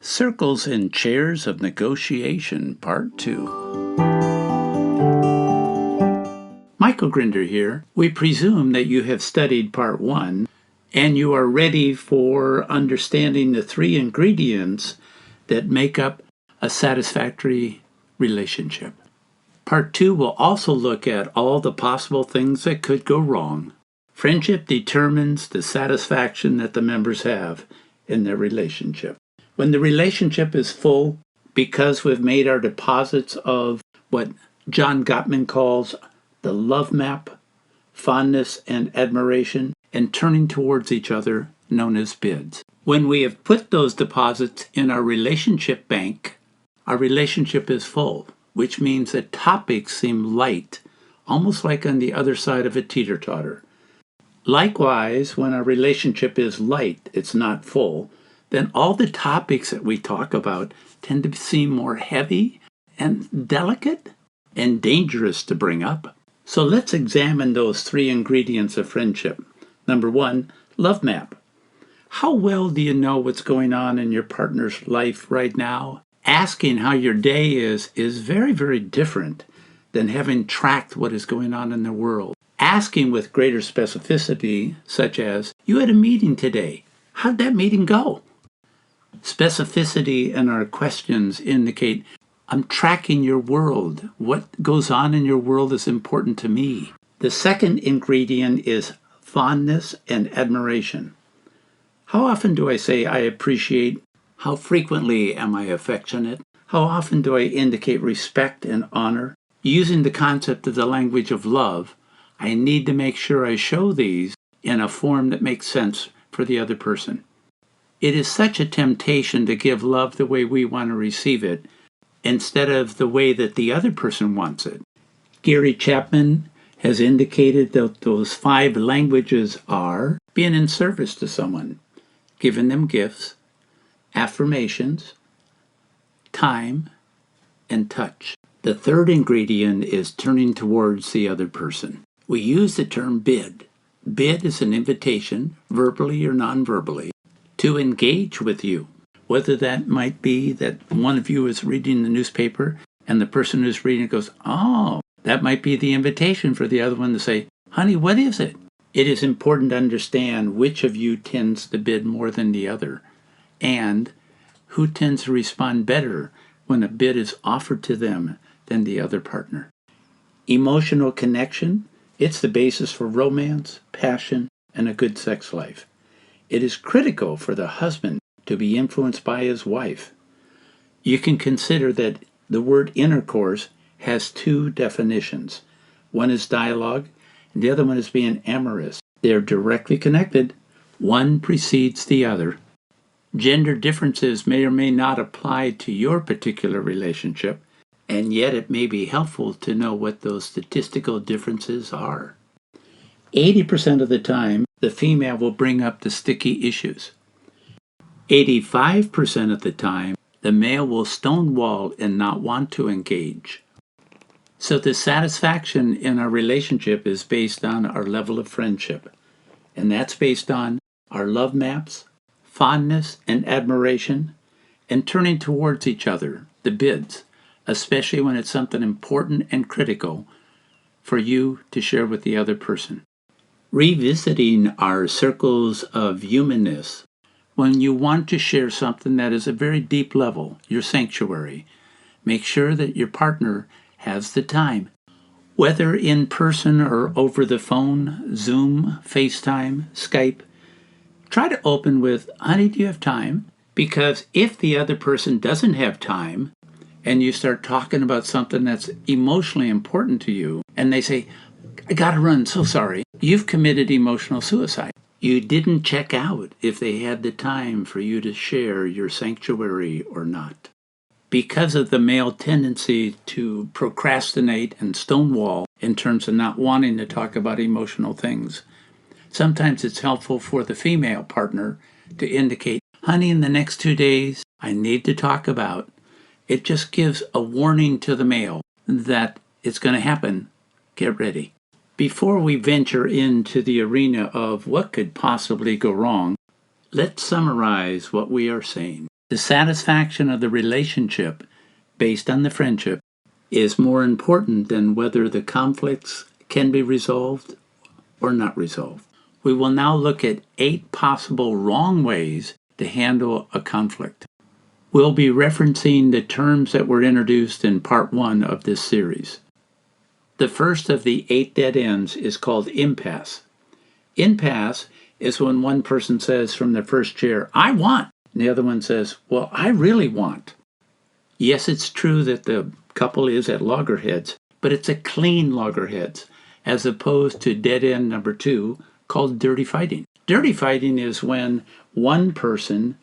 Circles and Chairs of Negotiation, Part 2. Michael Grinder here. We presume that you have studied Part 1 and you are ready for understanding the three ingredients that make up a satisfactory relationship. Part 2 will also look at all the possible things that could go wrong. Friendship determines the satisfaction that the members have in their relationship. When the relationship is full, because we've made our deposits of what John Gottman calls the love map, fondness and admiration, and turning towards each other, known as bids. When we have put those deposits in our relationship bank, our relationship is full, which means that topics seem light, almost like on the other side of a teeter-totter. Likewise, when our relationship is light, it's not full, then all the topics that we talk about tend to seem more heavy and delicate and dangerous to bring up. So let's examine those three ingredients of friendship. Number 1, love map. How well do you know what's going on in your partner's life right now? Asking how your day is very, very different than having tracked what is going on in the world. Asking with greater specificity, such as, you had a meeting today. How'd that meeting go? Specificity in our questions indicate, I'm tracking your world. What goes on in your world is important to me. The second ingredient is fondness and admiration. How often do I say I appreciate? How frequently am I affectionate? How often do I indicate respect and honor? Using the concept of the language of love, I need to make sure I show these in a form that makes sense for the other person. It is such a temptation to give love the way we want to receive it instead of the way that the other person wants it. Gary Chapman has indicated that those 5 languages are being in service to someone, giving them gifts, affirmations, time, and touch. The third ingredient is turning towards the other person. We use the term bid. Bid is an invitation, verbally or non-verbally, to engage with you. Whether that might be that one of you is reading the newspaper and the person who's reading it goes, oh, that might be the invitation for the other one to say, honey, what is it? It is important to understand which of you tends to bid more than the other and who tends to respond better when a bid is offered to them than the other partner. Emotional connection, it's the basis for romance, passion, and a good sex life. It is critical for the husband to be influenced by his wife. You can consider that the word intercourse has 2 definitions. One is dialogue, and the other one is being amorous. They are directly connected. One precedes the other. Gender differences may or may not apply to your particular relationship, and yet it may be helpful to know what those statistical differences are. 80% of the time, the female will bring up the sticky issues. 85% of the time, the male will stonewall and not want to engage. So the satisfaction in our relationship is based on our level of friendship, and that's based on our love maps, fondness and admiration, and turning towards each other, the bids, especially when it's something important and critical for you to share with the other person. Revisiting our circles of humanness, when you want to share something that is a very deep level, your sanctuary, make sure that your partner has the time. Whether in person or over the phone, Zoom, FaceTime, Skype, try to open with, honey, do you have time? Because if the other person doesn't have time and you start talking about something that's emotionally important to you and they say, I gotta run, so sorry, you've committed emotional suicide. You didn't check out if they had the time for you to share your sanctuary or not. Because of the male tendency to procrastinate and stonewall in terms of not wanting to talk about emotional things, sometimes it's helpful for the female partner to indicate, honey, in the next 2 days, I need to talk about. It just gives a warning to the male that it's going to happen. Get ready. Before we venture into the arena of what could possibly go wrong, let's summarize what we are saying. The satisfaction of the relationship based on the friendship is more important than whether the conflicts can be resolved or not resolved. We will now look at 8 possible wrong ways to handle a conflict. We'll be referencing the terms that were introduced in part 1 of this series. The first of the 8 dead ends is called impasse. Impasse is when one person says from the first chair, "I want," and the other one says, "Well, I really want." Yes, it's true that the couple is at loggerheads, but it's a clean loggerheads, as opposed to dead end number 2, called dirty fighting. Dirty fighting is when one person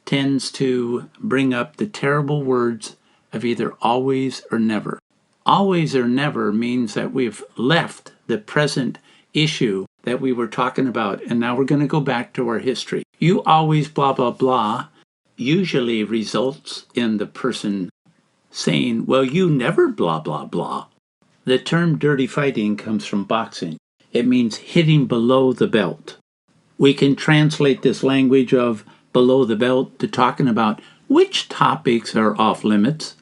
tends to bring up the terrible words of either always or never. Always or never means that we've left the present issue that we were talking about, and now we're going to go back to our history. You always blah, blah, blah usually results in the person saying, "Well, you never blah, blah, blah." The term dirty fighting comes from boxing. It means hitting below the belt. We can translate this language of below the belt to talking about which topics are off limits,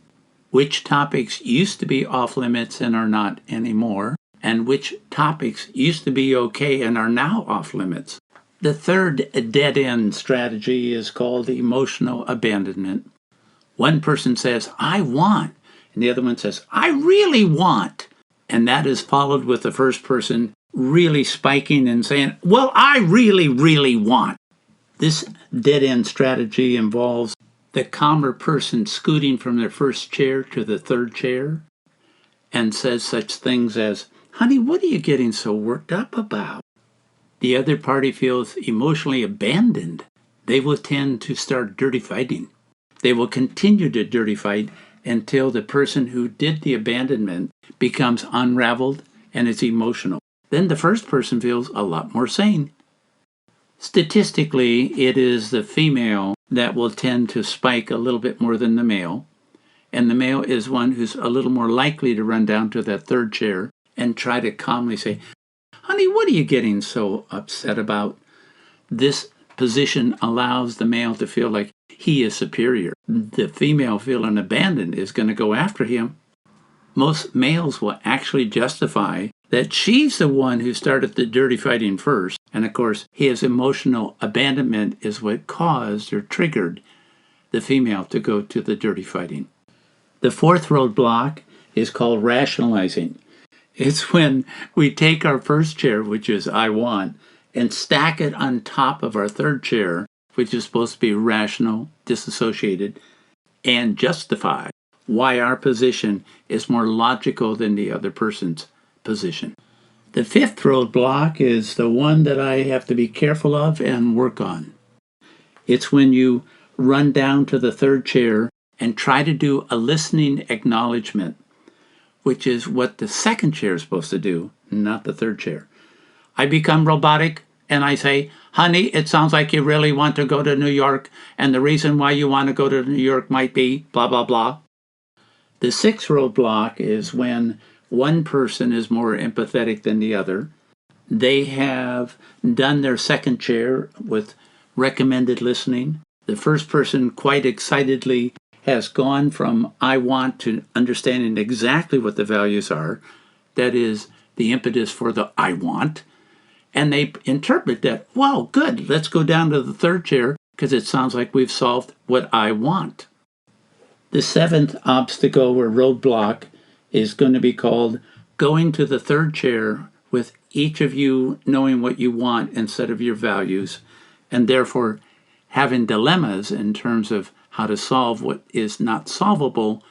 which topics used to be off limits and are not anymore, and which topics used to be okay and are now off limits. The third dead end strategy is called emotional abandonment. One person says, "I want," and the other one says, "I really want." And that is followed with the first person really spiking and saying, "Well, I really, really want." This dead-end strategy involves the calmer person scooting from their first chair to the third chair and says such things as, "Honey, what are you getting so worked up about?" The other party feels emotionally abandoned. They will tend to start dirty fighting. They will continue to dirty fight until the person who did the abandonment becomes unraveled and is emotional. Then the first person feels a lot more sane. Statistically, it is the female that will tend to spike a little bit more than the male, and the male is one who's a little more likely to run down to that third chair and try to calmly say, "Honey, what are you getting so upset about?" This position allows the male to feel like he is superior. The female feeling abandoned is going to go after him. Most males will actually justify that she's the one who started the dirty fighting first, and of course his emotional abandonment is what caused or triggered the female to go to the dirty fighting. The fourth roadblock is called rationalizing. It's when we take our first chair, which is "I want," and stack it on top of our third chair, which is supposed to be rational, disassociated, and justify why our position is more logical than the other person's position. The fifth roadblock is the one that I have to be careful of and work on. It's when you run down to the third chair and try to do a listening acknowledgement, which is what the second chair is supposed to do, not the third chair. I become robotic and I say, "Honey, it sounds like you really want to go to New York, and the reason why you want to go to New York might be blah, blah, blah." The sixth roadblock is when one person is more empathetic than the other. They have done their second chair with recommended listening. The first person quite excitedly has gone from "I want" to understanding exactly what the values are. That is the impetus for the "I want." And they interpret that, "Well, good, let's go down to the third chair because it sounds like we've solved what I want." The seventh obstacle or roadblock is going to be called going to the third chair with each of you knowing what you want instead of your values, and therefore having dilemmas in terms of how to solve what is not solvable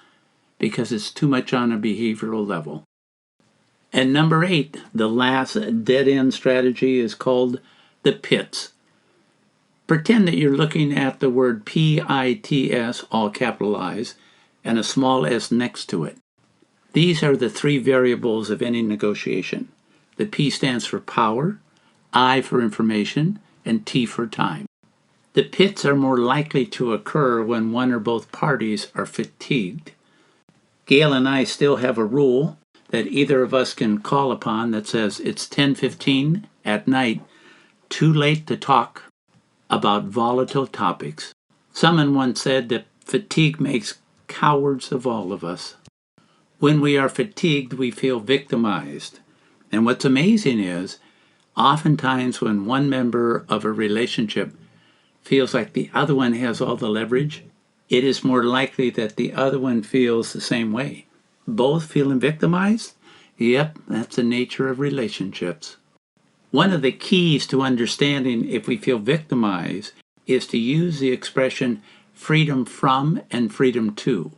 because it's too much on a behavioral level. And number 8, the last dead-end strategy is called the pits. Pretend that you're looking at the word PITS, all capitalized, and a small s next to it. These are the 3 variables of any negotiation. The P stands for power, I for information, and T for time. The pits are more likely to occur when one or both parties are fatigued. Gail and I still have a rule that either of us can call upon that says it's 10:15 at night, too late to talk about volatile topics. Someone once said that fatigue makes cowards of all of us. When we are fatigued, we feel victimized. And what's amazing is, oftentimes when one member of a relationship feels like the other one has all the leverage, it is more likely that the other one feels the same way. Both feeling victimized? Yep, that's the nature of relationships. One of the keys to understanding if we feel victimized is to use the expression freedom from and freedom to.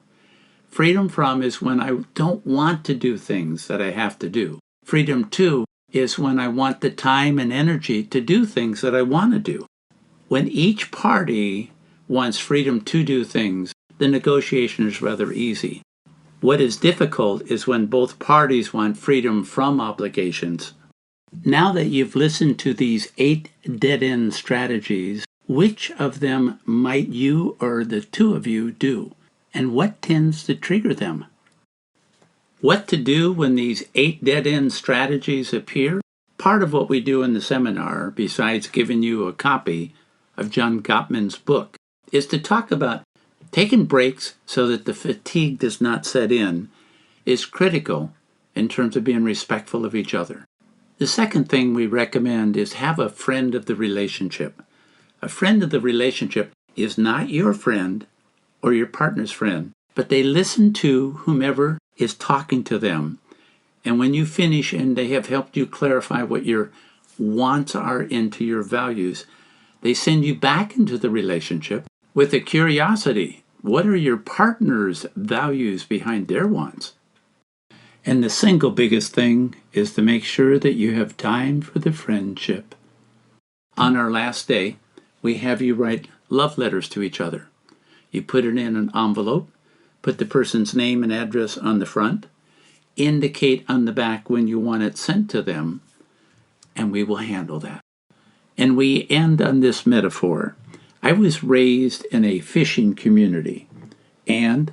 Freedom from is when I don't want to do things that I have to do. Freedom to is when I want the time and energy to do things that I want to do. When each party wants freedom to do things, the negotiation is rather easy. What is difficult is when both parties want freedom from obligations. Now that you've listened to these 8 dead-end strategies, which of them might you or the two of you do? And what tends to trigger them? What to do when these 8 dead-end strategies appear? Part of what we do in the seminar, besides giving you a copy of John Gottman's book, is to talk about taking breaks so that the fatigue does not set in is critical in terms of being respectful of each other. The second thing we recommend is have a friend of the relationship. A friend of the relationship is not your friend or your partner's friend, but they listen to whomever is talking to them. And when you finish and they have helped you clarify what your wants are into your values, they send you back into the relationship with a curiosity. What are your partner's values behind their wants? And the single biggest thing is to make sure that you have time for the friendship. On our last day, we have you write love letters to each other. You put it in an envelope, put the person's name and address on the front, indicate on the back when you want it sent to them, and we will handle that. And we end on this metaphor. I was raised in a fishing community, and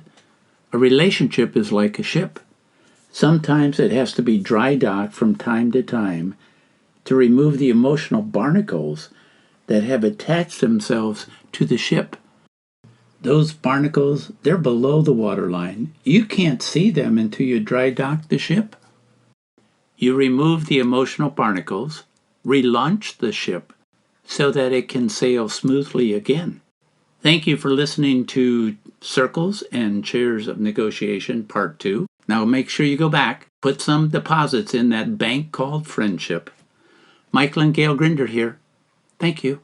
a relationship is like a ship. Sometimes it has to be dry docked from time to time to remove the emotional barnacles that have attached themselves to the ship. Those barnacles, they're below the waterline. You can't see them until you dry dock the ship. You remove the emotional barnacles, relaunch the ship so that it can sail smoothly again. Thank you for listening to Circles and Chairs of Negotiation, Part 2. Now make sure you go back, put some deposits in that bank called friendship. Michael and Gail Grinder here. Thank you.